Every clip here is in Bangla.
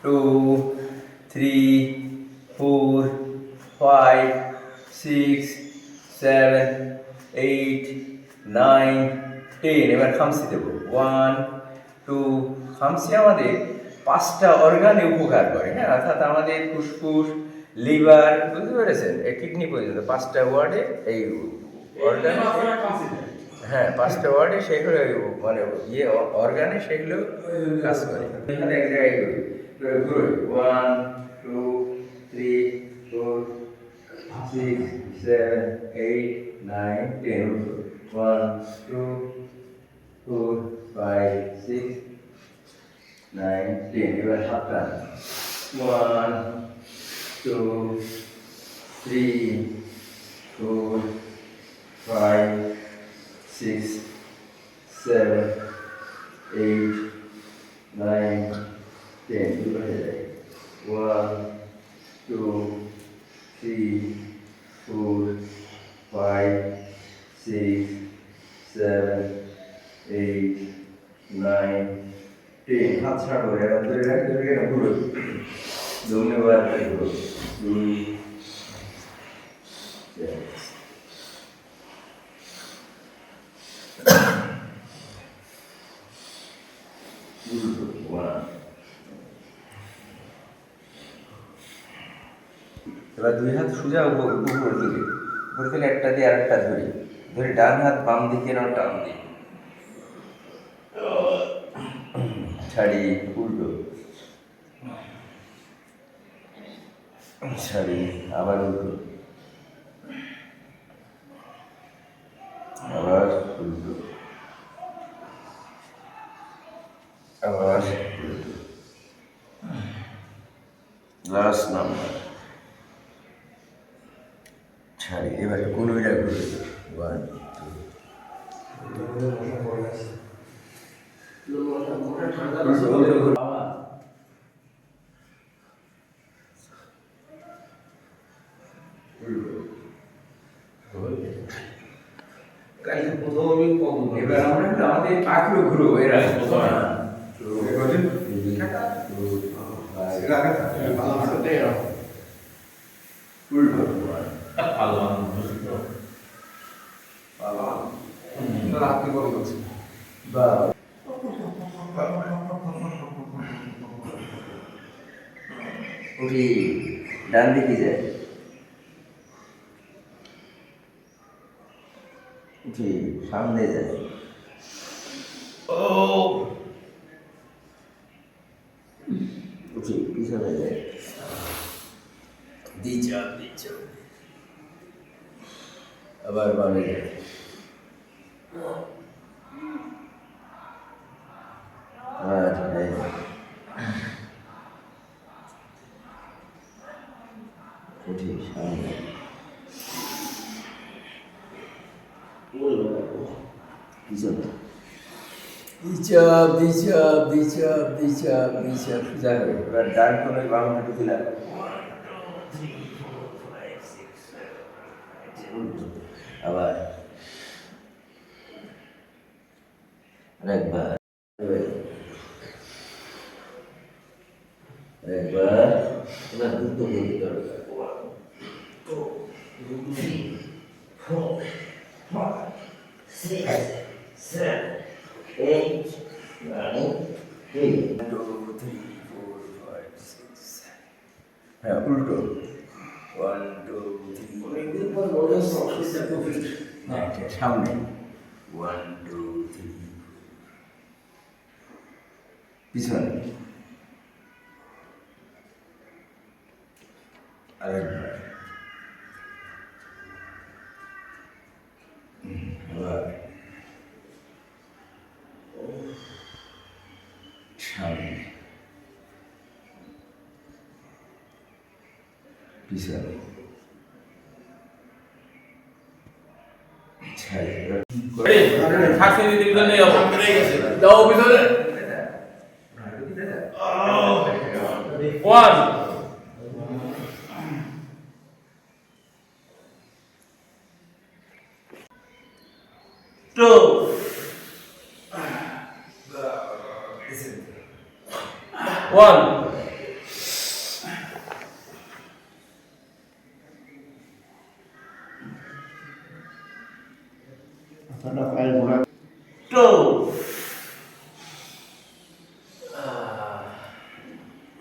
2, 3, 4, 5, 6, 7, 8, 9, 10। এবার খামসি দেব 1, 2। খামসি আমাদের 5টা অর্গানে উপকার করে, হ্যাঁ, অর্থাৎ আমাদের ফুসফুস, লিভার, বুঝতে পেরেছেন, এই কিডনি পর্যন্ত 5টা ওয়ার্ডে এই অর্গানে, হ্যাঁ, 5টা ওয়ার্ডে সেগুলো মানে অর্গানে সেগুলো কাজ করে। এখানে এক জায়গায় ঘুরো 1, 2, 3, 4, 6, 7, 8, 9, 10। 1, 2, 4, 5, 6, 9, 10। এবার 7টা 1, 2, 3, 4, 5, 6, 7, 8, 9, 10. 1, 2, 3, 4, 5, 6, 7, 8, 9, 10. হাত ছাড়ো, এবার ধরে রাখতে ঘুরো, ধন্যবাদ। ঘুরো 2, 1। এবার 2 হাত সোজা উপরে তুলি, উপরে তুলে একটা দিয়ে আরেকটা ধরি, ধরে ডান হাত বাম দিকে নাও, টান দিই, ছাড়ি, উল্টো, ছাড়ি, আবার উল্টো, আবার উল্টো, আবার উল্টো। লাস্ট নাম্বার, ছাড়ি। এবারে কোন ওইটা ঘুরে 1, 2। এবার আমরা আমাদের পাখলো ঘুরো, এরা উঠি, ডান দিকে যায়, উঠি, সামনে যায়, উঠি, পিছনে যায়, দিচা, আবার বামে যায়, আর উঠি, সামনে, পিছনে, সোজা হবে। এবার ডান কোণে বাম হাঁটু দিলাম, আবার আরেকবার, এবার দ্রুত গতি দরকার। 1, 2, 3, 4, 5, 6, 7, 8, 9, 10. 1, 2, 3, 4, 5, 6, 7. হ্যাঁ, উল্টো 1, 2, 3, হ্যাঁ, সামনে 1, 2, 3, পিছনে, আরেকবার, আবার সামনে, পিছনে,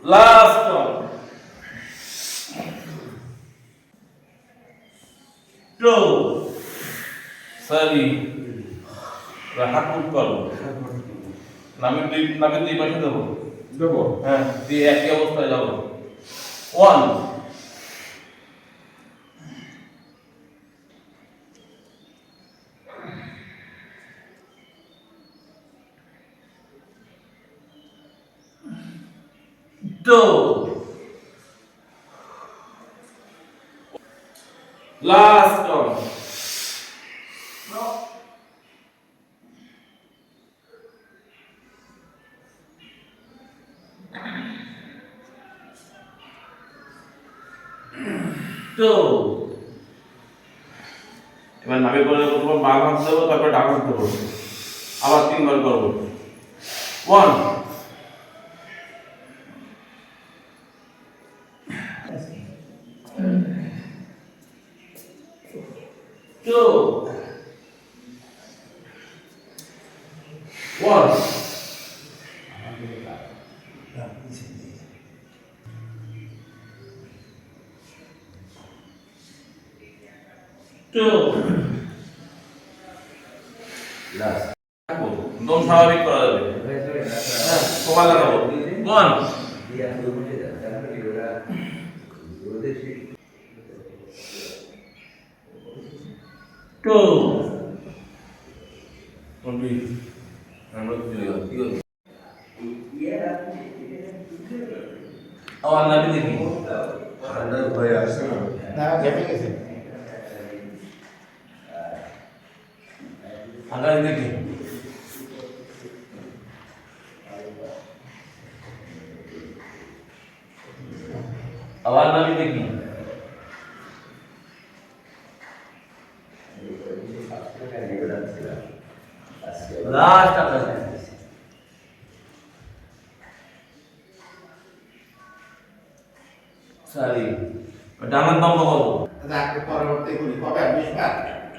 Last one. Two. Sorry. হাত মুখ করো। নামের দুই পাশে দেবো। দেবো। হ্যাঁ, দিয়ে একই অবস্থায় যাবো। 1. 2. Last one. এবার নামে করে প্রথমে বাম হাত দেবো, তারপর ডান হাত দেবো, আবার 3 বার করবো। 1. 2. 1. 2. লাস্ট দম স্বাভাবিক করা যাবে। হ্যাঁ, সময় লাগাবো। 1. 2. Only. আমরা কি হলো? আবার নাবি দেখি। ঠান্ডা হয়ে আসছে না। না ঘেমে গেছে আগামী দেখি। আবার নাবি দেখি। লাস্ট আপনার সরি ডানার দম পাবো যাকে পরবর্তী গুলি কবে 20 বার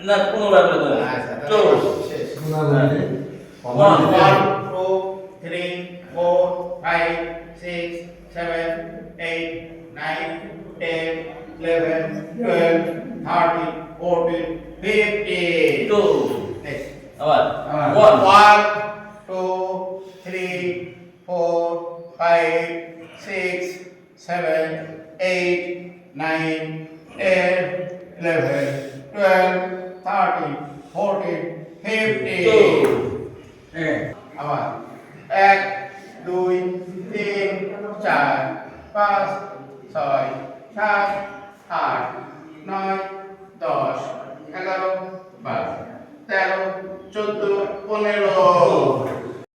না কোনো ব্যাপার না। আচ্ছা তো শেষ 1 1 2 3 4 5 6 7 8 9 10 11 12 13 14 15 2 next আবার 1 1 2 3 4 5 6 7 8 9 10 11 12 13 14 15 আবার 1 2 3 4 5 6 7 8